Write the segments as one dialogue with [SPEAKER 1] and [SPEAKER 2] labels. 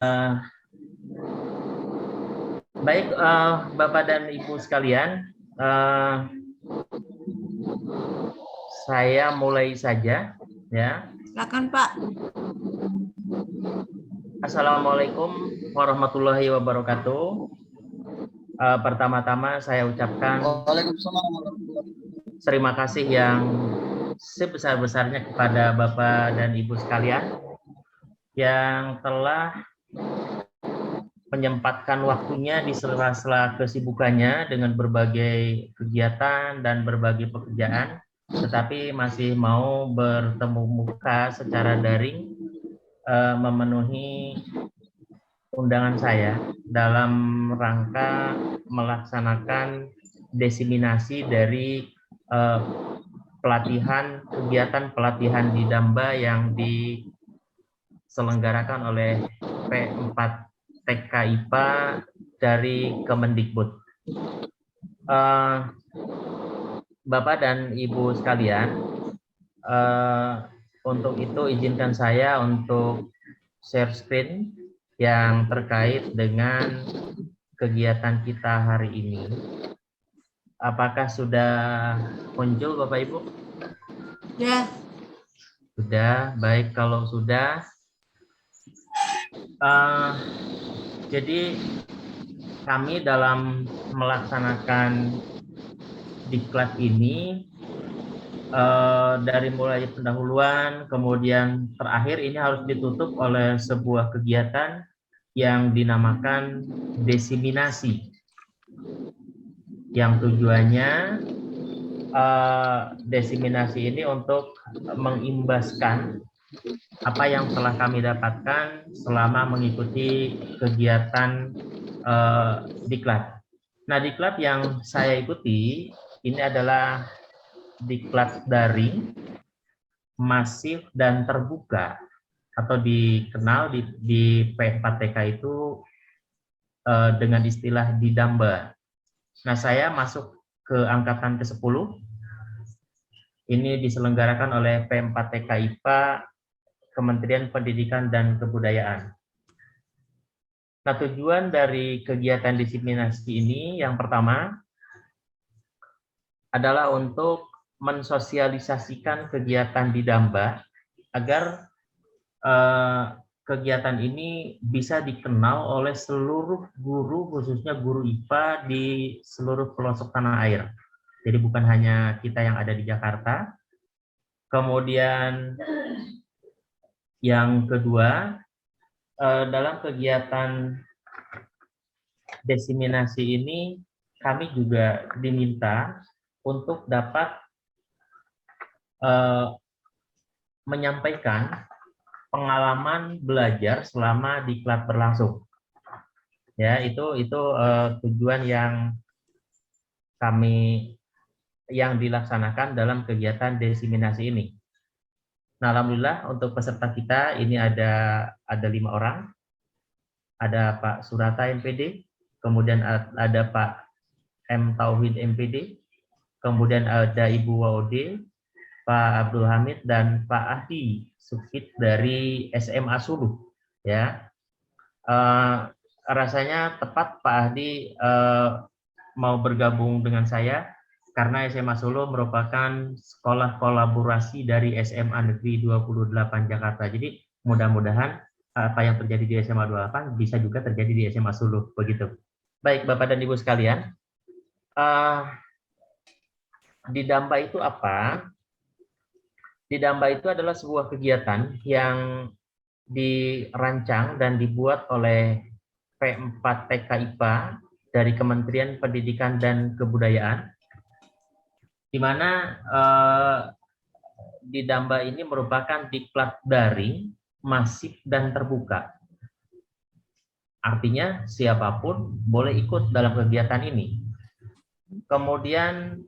[SPEAKER 1] Eh, baik, Bapak dan Ibu sekalian, saya mulai saja, ya.
[SPEAKER 2] Silakan Pak.
[SPEAKER 1] Assalamualaikum warahmatullahi wabarakatuh. Pertama-tama saya ucapkan terima kasih yang sebesar-besarnya kepada Bapak dan Ibu sekalian yang telah menyempatkan waktunya di sela-sela kesibukannya dengan berbagai kegiatan dan berbagai pekerjaan, tetapi masih mau bertemu muka secara daring, memenuhi undangan saya dalam rangka melaksanakan diseminasi dari kegiatan pelatihan di Damba yang diselenggarakan oleh P4 TK IPA dari Kemendikbud. Bapak dan Ibu sekalian, untuk itu izinkan saya untuk share screen yang terkait dengan kegiatan kita hari ini. Apakah sudah muncul Bapak Ibu?
[SPEAKER 2] Ya.
[SPEAKER 1] Sudah, baik kalau sudah. Jadi kami dalam melaksanakan diklat ini dari mulai pendahuluan, kemudian terakhir ini harus ditutup oleh sebuah kegiatan yang dinamakan diseminasi, yang tujuannya diseminasi ini untuk mengimbaskan apa yang telah kami dapatkan selama mengikuti kegiatan diklat. Nah, diklat yang saya ikuti ini adalah diklat daring, masif dan terbuka, atau dikenal di P4TK itu dengan istilah Didamba. Nah, saya masuk ke angkatan ke-10. Ini diselenggarakan oleh P4TK IPA Kementerian Pendidikan dan Kebudayaan. Nah, tujuan dari kegiatan diseminasi ini yang pertama adalah untuk mensosialisasikan kegiatan di Damba agar kegiatan ini bisa dikenal oleh seluruh guru, khususnya guru IPA di seluruh pelosok tanah air. Jadi bukan hanya kita yang ada di Jakarta. Kemudian yang kedua, dalam kegiatan diseminasi ini kami juga diminta untuk dapat menyampaikan pengalaman belajar selama diklat berlangsung. Ya, itu tujuan yang dilaksanakan dalam kegiatan diseminasi ini. Nah, alhamdulillah untuk peserta kita ini ada 5 orang. Ada Pak Surata MPD, kemudian ada Pak M Tauhid MPD, kemudian ada Ibu Waude, Pak Abdul Hamid, dan Pak Ahdi Sukit dari SMA Suluh. Ya, rasanya tepat Pak Ahdi mau bergabung dengan saya karena SMA Solo merupakan sekolah kolaborasi dari SMA Negeri 28 Jakarta. Jadi mudah-mudahan apa yang terjadi di SMA 28 bisa juga terjadi di SMA Solo, begitu. Baik Bapak dan Ibu sekalian, di Damba itu apa? Di Damba itu adalah sebuah kegiatan yang dirancang dan dibuat oleh P4TK IPA dari Kementerian Pendidikan dan Kebudayaan, di mana di Damba ini merupakan diklat daring, masif dan terbuka. Artinya siapapun boleh ikut dalam kegiatan ini. Kemudian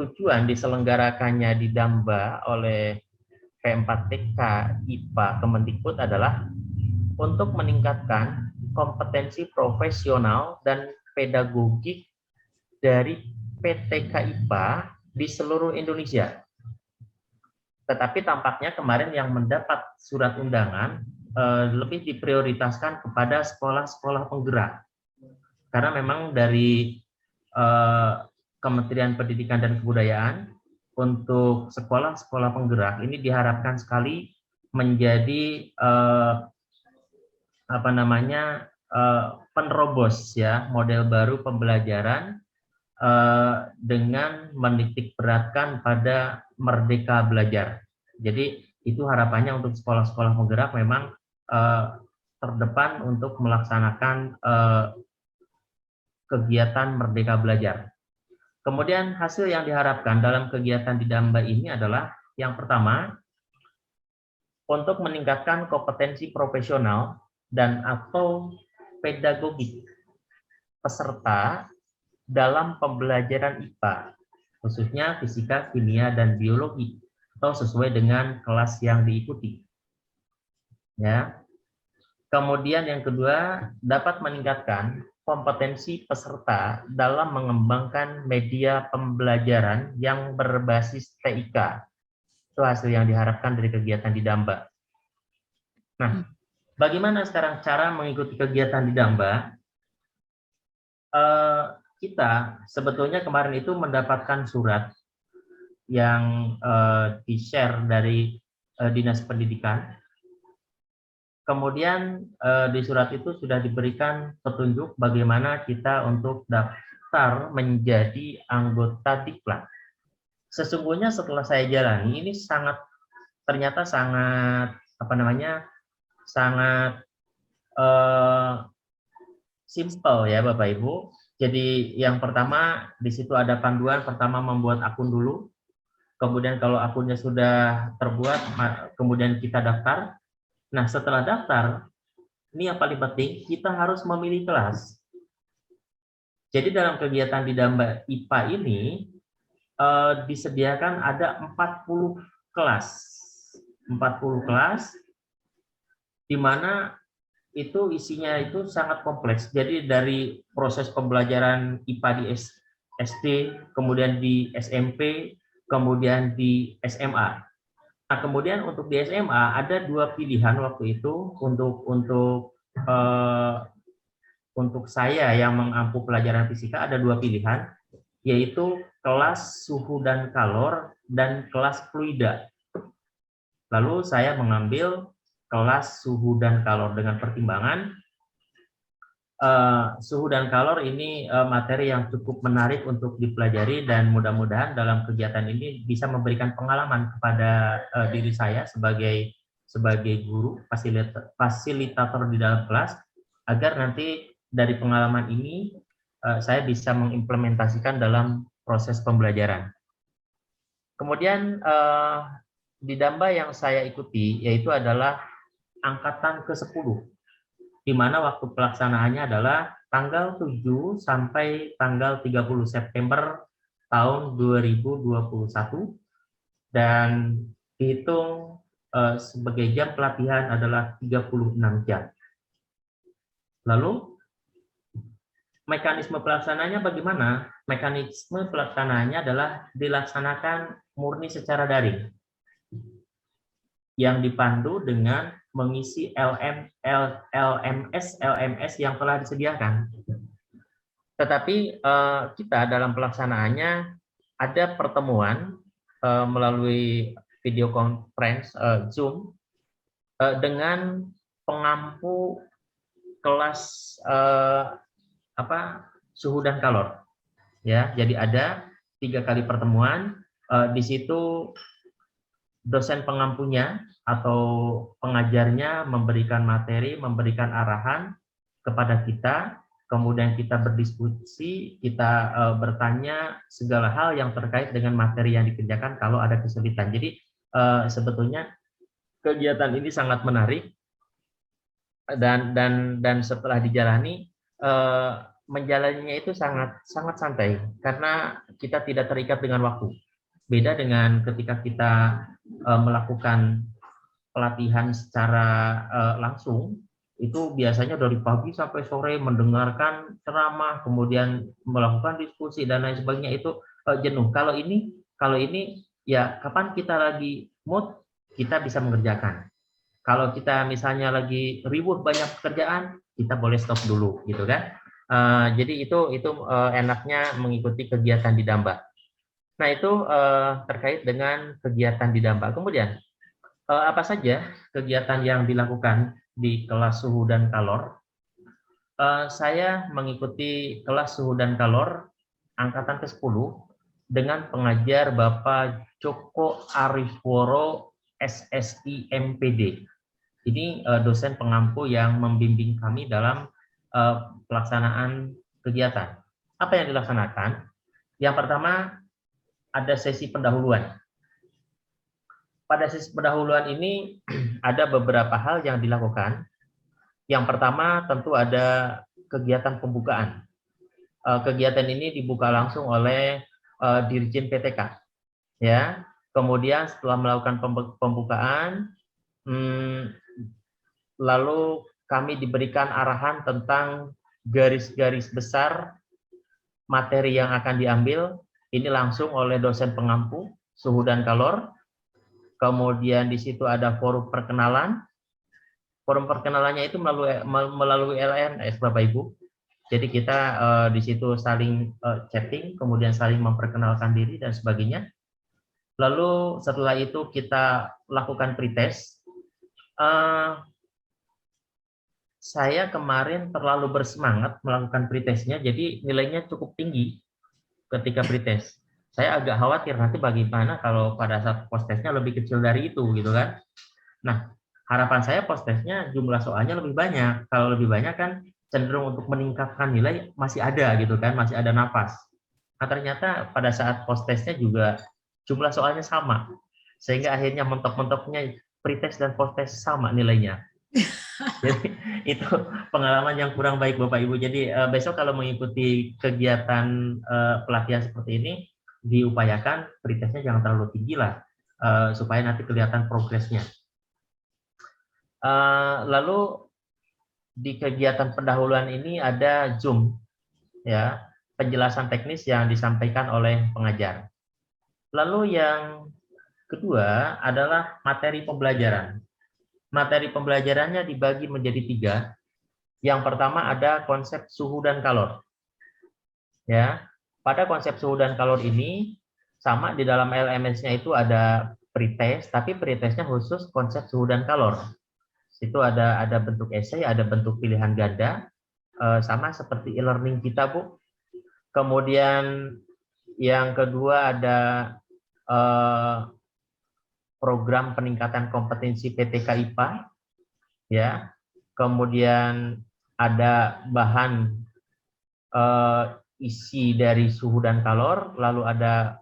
[SPEAKER 1] tujuan diselenggarakannya di Damba oleh P4TK IPA Kemendikbud adalah untuk meningkatkan kompetensi profesional dan pedagogik dari PTK IPA di seluruh Indonesia. Tetapi tampaknya kemarin yang mendapat surat undangan lebih diprioritaskan kepada sekolah-sekolah penggerak. Karena memang dari Kementerian Pendidikan dan Kebudayaan untuk sekolah-sekolah penggerak ini diharapkan sekali menjadi penerobos ya model baru pembelajaran dengan menitik beratkan pada merdeka belajar. Jadi itu harapannya untuk sekolah-sekolah penggerak memang terdepan untuk melaksanakan kegiatan merdeka belajar. Kemudian hasil yang diharapkan dalam kegiatan di Damba ini adalah yang pertama, untuk meningkatkan kompetensi profesional dan atau pedagogik peserta dalam pembelajaran IPA, khususnya fisika, kimia, dan biologi, atau sesuai dengan kelas yang diikuti. Ya. Kemudian yang kedua, dapat meningkatkan kompetensi peserta dalam mengembangkan media pembelajaran yang berbasis TIK. Itu hasil yang diharapkan dari kegiatan di Damba. Nah, bagaimana sekarang cara mengikuti kegiatan di Damba? Kita sebetulnya kemarin itu mendapatkan surat yang di-share dari Dinas Pendidikan. Kemudian di surat itu sudah diberikan petunjuk bagaimana kita untuk daftar menjadi anggota Diklat. Sesungguhnya setelah saya jalani ini ternyata sangat simple ya Bapak Ibu. Jadi yang pertama di situ ada panduan, pertama membuat akun dulu. Kemudian kalau akunnya sudah terbuat, kemudian kita daftar. Nah, setelah daftar, ini yang paling penting, kita harus memilih kelas. Jadi dalam kegiatan di Damba IPA ini, disediakan ada 40 kelas. 40 kelas, di mana itu isinya itu sangat kompleks. Jadi dari proses pembelajaran IPA di SD, kemudian di SMP, kemudian di SMA. Nah, kemudian untuk di SMA ada dua pilihan waktu itu untuk saya yang mengampu pelajaran fisika ada dua pilihan, yaitu kelas suhu dan kalor dan kelas fluida. Lalu saya mengambil kelas suhu dan kalor dengan pertimbangan suhu dan kalor ini materi yang cukup menarik untuk dipelajari dan mudah-mudahan dalam kegiatan ini bisa memberikan pengalaman kepada diri saya sebagai guru fasilitator di dalam kelas agar nanti dari pengalaman ini saya bisa mengimplementasikan dalam proses pembelajaran. Kemudian di Damba yang saya ikuti yaitu adalah angkatan ke-10. Di mana waktu pelaksanaannya adalah tanggal 7 sampai tanggal 30 September tahun 2021 dan dihitung sebagai jam pelatihan adalah 36 jam. Lalu mekanisme pelaksananya bagaimana? Mekanisme pelaksananya adalah dilaksanakan murni secara daring yang dipandu dengan mengisi LMS yang telah disediakan. Tetapi kita dalam pelaksanaannya ada pertemuan melalui video conference Zoom dengan pengampu kelas suhu dan kalor. Ya, jadi ada 3 kali pertemuan. Di situ dosen pengampunya atau pengajarnya memberikan materi, memberikan arahan kepada kita, kemudian kita berdiskusi, kita bertanya segala hal yang terkait dengan materi yang dikerjakan kalau ada kesulitan. Jadi sebetulnya kegiatan ini sangat menarik dan setelah dijalani menjalaninya itu sangat santai karena kita tidak terikat dengan waktu. Beda dengan ketika kita melakukan pelatihan secara langsung, itu biasanya dari pagi sampai sore mendengarkan ceramah, kemudian melakukan diskusi dan lain sebagainya, itu jenuh. Kalau ini ya kapan kita lagi mood, kita bisa mengerjakan. Kalau kita misalnya lagi ribut banyak pekerjaan, kita boleh stop dulu, gitu kan? Jadi itu enaknya mengikuti kegiatan di Damba. Nah, itu terkait dengan kegiatan di Damba. Kemudian apa saja kegiatan yang dilakukan di kelas suhu dan kalor? Saya mengikuti kelas suhu dan kalor angkatan ke-10 dengan pengajar Bapak Joko Arifworo SSI MPD. Ini dosen pengampu yang membimbing kami dalam pelaksanaan kegiatan. Apa yang dilaksanakan? Yang pertama, ada sesi pendahuluan. Pada sesi pendahuluan ini ada beberapa hal yang dilakukan. Yang pertama tentu ada kegiatan pembukaan. Kegiatan ini dibuka langsung oleh Dirjen PTK. Ya. Kemudian setelah melakukan pembukaan, lalu kami diberikan arahan tentang garis-garis besar materi yang akan diambil. Ini langsung oleh dosen pengampu suhu dan kalor. Kemudian di situ ada forum perkenalan. Forum perkenalannya itu melalui LMS, Bapak Ibu. Jadi kita di situ saling chatting, kemudian saling memperkenalkan diri dan sebagainya. Lalu setelah itu kita lakukan pretest. Saya kemarin terlalu bersemangat melakukan pretestnya, jadi nilainya cukup tinggi ketika pretest. Saya agak khawatir nanti bagaimana kalau pada saat post-testnya lebih kecil dari itu, gitu kan. Nah, harapan saya post-testnya jumlah soalnya lebih banyak. Kalau lebih banyak kan cenderung untuk meningkatkan nilai masih ada, gitu kan, masih ada napas. Nah, ternyata pada saat post-testnya juga jumlah soalnya sama, sehingga akhirnya mentok-mentoknya pretest dan post-test sama nilainya. Jadi itu pengalaman yang kurang baik, Bapak Ibu. Jadi besok kalau mengikuti kegiatan pelatihan seperti ini, diupayakan pretestnya jangan terlalu tinggi lah, supaya nanti kelihatan progresnya. Lalu di kegiatan pendahuluan ini ada Zoom, ya, penjelasan teknis yang disampaikan oleh pengajar. Lalu yang kedua adalah materi pembelajaran. Materi pembelajarannya dibagi menjadi 3. Yang pertama ada konsep suhu dan kalor. Ya, pada konsep suhu dan kalor ini sama di dalam LMS-nya itu ada pretest, tapi pretestnya khusus konsep suhu dan kalor. Itu ada bentuk esai, ada bentuk pilihan ganda, sama seperti e-learning kita, Bu. Kemudian yang kedua ada program peningkatan kompetensi PTK IPA, ya. Kemudian ada bahan isi dari suhu dan kalor, lalu ada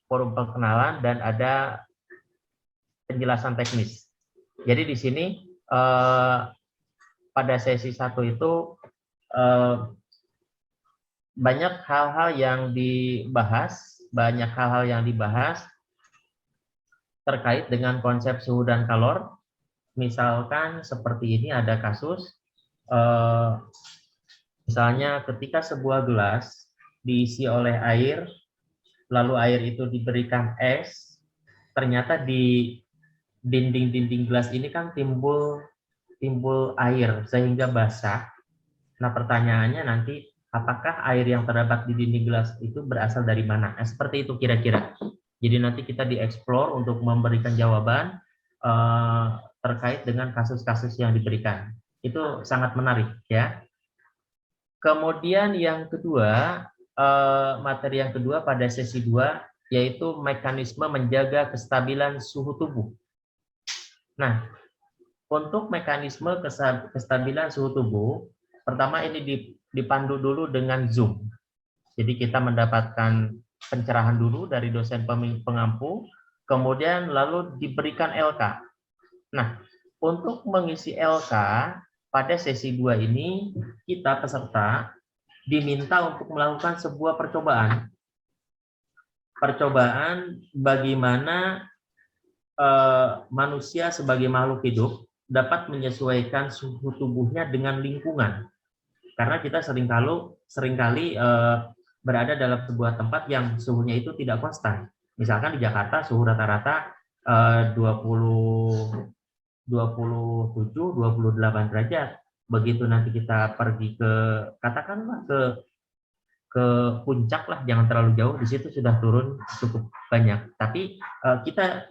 [SPEAKER 1] forum perkenalan dan ada penjelasan teknis. Jadi di sini pada sesi 1 itu banyak hal-hal yang dibahas terkait dengan konsep suhu dan kalor. Misalkan seperti ini ada kasus, misalnya ketika sebuah gelas diisi oleh air, lalu air itu diberikan es, ternyata di dinding-dinding gelas ini kan timbul air sehingga basah. Nah, pertanyaannya nanti, apakah air yang terdapat di dinding gelas itu berasal dari mana? Seperti itu kira-kira. Jadi nanti kita dieksplor untuk memberikan jawaban terkait dengan kasus-kasus yang diberikan. Itu sangat menarik, ya. Kemudian yang kedua, materi yang kedua pada sesi 2, yaitu mekanisme menjaga kestabilan suhu tubuh. Nah, untuk mekanisme kestabilan suhu tubuh, pertama ini dipandu dulu dengan Zoom. Jadi kita mendapatkan pencerahan dulu dari dosen pengampu, kemudian lalu diberikan LK. Nah, untuk mengisi LK pada sesi 2 ini, kita peserta diminta untuk melakukan sebuah percobaan. Percobaan bagaimana manusia sebagai makhluk hidup dapat menyesuaikan suhu tubuhnya dengan lingkungan. Karena kita seringkali berada dalam sebuah tempat yang suhunya itu tidak konstan. Misalkan di Jakarta suhu rata-rata 20 27, 28 derajat. Begitu nanti kita pergi ke, katakanlah ke puncak lah, jangan terlalu jauh, di situ sudah turun cukup banyak. Tapi kita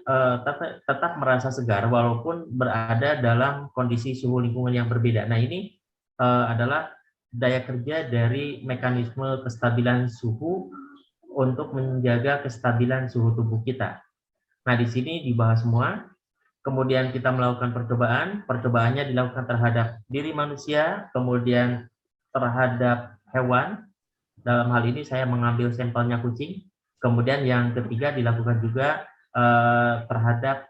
[SPEAKER 1] tetap merasa segar walaupun berada dalam kondisi suhu lingkungan yang berbeda. Nah, ini adalah daya kerja dari mekanisme kestabilan suhu untuk menjaga kestabilan suhu tubuh kita. Nah, di sini dibahas semua. Kemudian kita melakukan percobaan. Percobaannya dilakukan terhadap diri manusia, kemudian terhadap hewan. Dalam hal ini saya mengambil sampelnya kucing. Kemudian yang ketiga dilakukan juga terhadap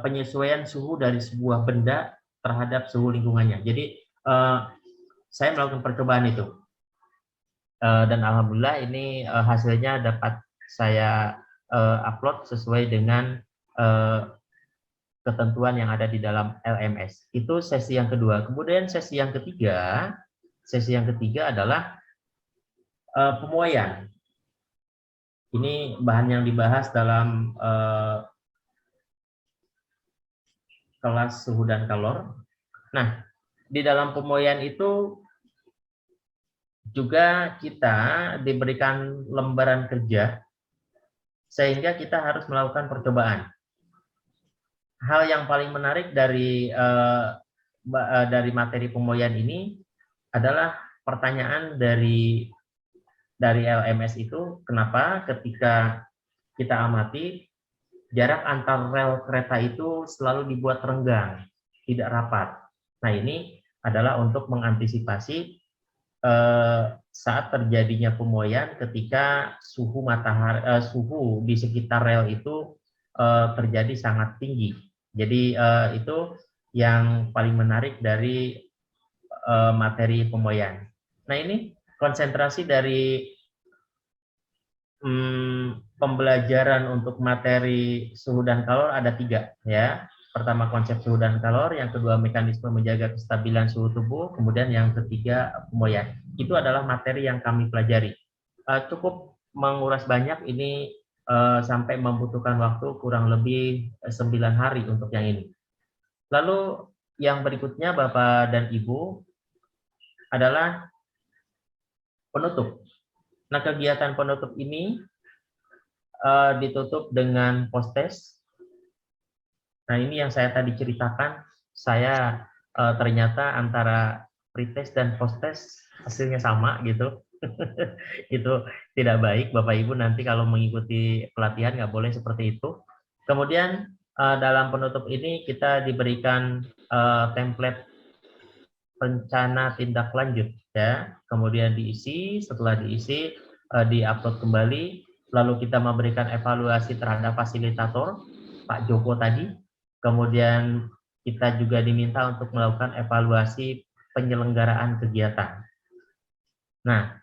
[SPEAKER 1] penyesuaian suhu dari sebuah benda terhadap suhu lingkungannya. Jadi saya melakukan percobaan itu. Dan alhamdulillah ini hasilnya dapat saya upload sesuai dengan ketentuan yang ada di dalam LMS. Itu sesi yang kedua. Kemudian sesi yang ketiga adalah pemuaian. Ini bahan yang dibahas dalam kelas suhu dan kalor. Nah, di dalam pemuaian itu juga kita diberikan lembaran kerja sehingga kita harus melakukan percobaan. Hal yang paling menarik dari materi pemuaian ini adalah pertanyaan dari LMS itu, kenapa ketika kita amati jarak antar rel kereta itu selalu dibuat renggang, tidak rapat. Nah, ini adalah untuk mengantisipasi saat terjadinya pemuaian ketika suhu suhu di sekitar rel itu terjadi sangat tinggi. Jadi itu yang paling menarik dari materi pemuaian. Nah, ini konsentrasi dari pembelajaran untuk materi suhu dan kalor ada 3 ya. Pertama konsep suhu dan kalor, yang kedua mekanisme menjaga kestabilan suhu tubuh, kemudian yang ketiga pemuaian. Itu adalah materi yang kami pelajari. Cukup menguras banyak ini, sampai membutuhkan waktu kurang lebih 9 hari untuk yang ini. Lalu yang berikutnya Bapak dan Ibu adalah penutup. Nah, kegiatan penutup ini ditutup dengan post-test. Nah, ini yang saya tadi ceritakan, saya ternyata antara pre-test dan post-test hasilnya sama gitu. Itu tidak baik, Bapak Ibu nanti kalau mengikuti pelatihan nggak boleh seperti itu. Kemudian dalam penutup ini kita diberikan template rencana tindak lanjut ya, kemudian diisi, setelah diisi diupload kembali, lalu kita memberikan evaluasi terhadap fasilitator Pak Joko tadi, kemudian kita juga diminta untuk melakukan evaluasi penyelenggaraan kegiatan. Nah,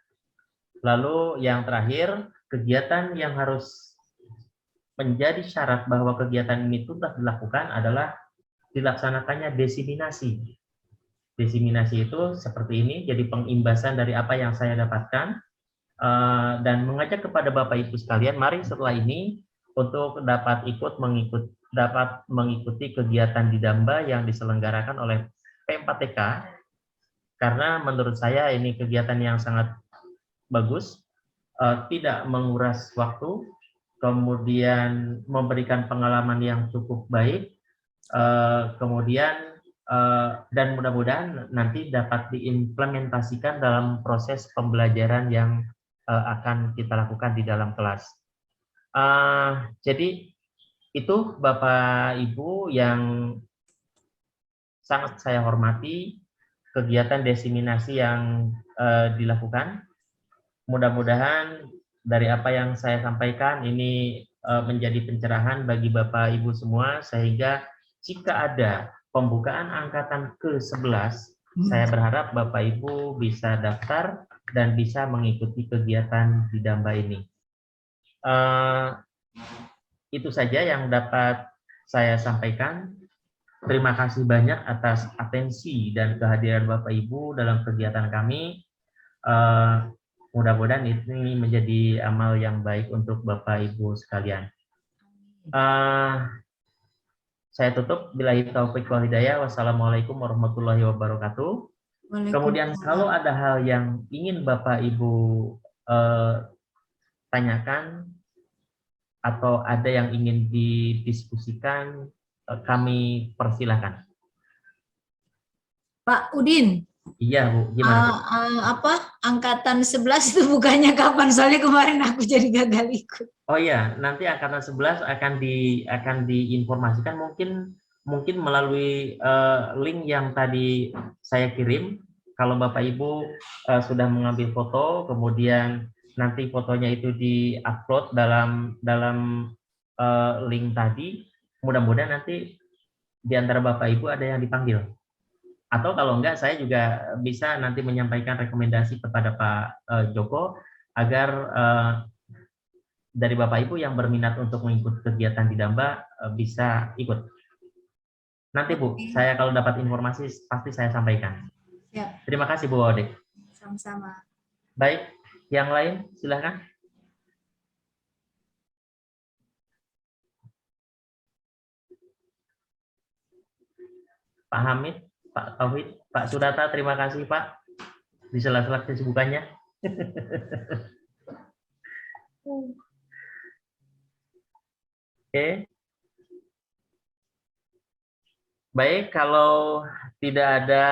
[SPEAKER 1] lalu yang terakhir, kegiatan yang harus menjadi syarat bahwa kegiatan ini tuntas dilakukan adalah dilaksanakannya desiminasi. Desiminasi itu seperti ini, jadi pengimbasan dari apa yang saya dapatkan, dan mengajak kepada Bapak Ibu sekalian, mari setelah ini untuk dapat mengikuti kegiatan di Damba yang diselenggarakan oleh P4TK, karena menurut saya ini kegiatan yang sangat bagus, tidak menguras waktu, kemudian memberikan pengalaman yang cukup baik, kemudian dan mudah-mudahan nanti dapat diimplementasikan dalam proses pembelajaran yang akan kita lakukan di dalam kelas. Jadi itu Bapak Ibu yang sangat saya hormati, kegiatan desiminasi yang dilakukan. Mudah-mudahan dari apa yang saya sampaikan ini menjadi pencerahan bagi Bapak Ibu semua, sehingga jika ada pembukaan angkatan ke-11, saya berharap Bapak Ibu bisa daftar dan bisa mengikuti kegiatan di Damba ini. Itu saja yang dapat saya sampaikan. Terima kasih banyak atas atensi dan kehadiran Bapak Ibu dalam kegiatan kami. Mudah-mudahan ini menjadi amal yang baik untuk Bapak Ibu sekalian. saya tutup. Billahi taufik wal hidayah. Wassalamualaikum warahmatullahi wabarakatuh. Kemudian kalau ada hal yang ingin Bapak Ibu tanyakan atau ada yang ingin didiskusikan, kami persilahkan.
[SPEAKER 2] Pak Udin.
[SPEAKER 1] Iya, Bu. Gimana, Bu?
[SPEAKER 2] Angkatan 11 itu bukannya kapan? Soalnya kemarin aku jadi gagal ikut.
[SPEAKER 1] Oh iya, nanti angkatan 11 akan diinformasikan mungkin melalui link yang tadi saya kirim. Kalau Bapak Ibu sudah mengambil foto, kemudian nanti fotonya itu di-upload dalam link tadi, mudah-mudahan nanti di antara Bapak Ibu ada yang dipanggil. Atau kalau enggak, saya juga bisa nanti menyampaikan rekomendasi kepada Pak Joko agar dari Bapak Ibu yang berminat untuk mengikuti kegiatan di Damba bisa ikut. Nanti Bu, saya kalau dapat informasi pasti saya sampaikan.
[SPEAKER 2] Ya.
[SPEAKER 1] Terima kasih Bu Ode.
[SPEAKER 2] Sama-sama.
[SPEAKER 1] Baik, yang lain silakan. Pak Hamid, Pak Tauhid, Pak Sudata, terima kasih Pak di sela-sela kesibukannya. Oke. Baik, kalau tidak ada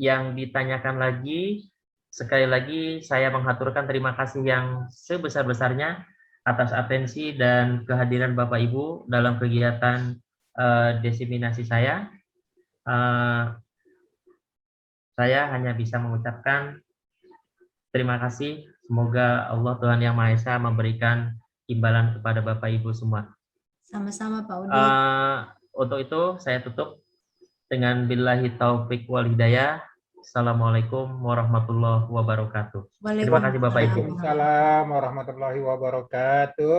[SPEAKER 1] yang ditanyakan lagi, sekali lagi saya menghaturkan terima kasih yang sebesar-besarnya atas atensi dan kehadiran Bapak Ibu dalam kegiatan desiminasi saya. Saya hanya bisa mengucapkan terima kasih. Semoga Allah Tuhan Yang Maha Esa memberikan imbalan kepada Bapak Ibu semua.
[SPEAKER 2] Sama-sama Pak Udin.
[SPEAKER 1] Untuk itu saya tutup dengan billahi taufik wal hidayah. Assalamualaikum warahmatullahi wabarakatuh. Terima kasih Bapak Ibu.
[SPEAKER 3] Waalaikumsalam warahmatullahi wabarakatuh.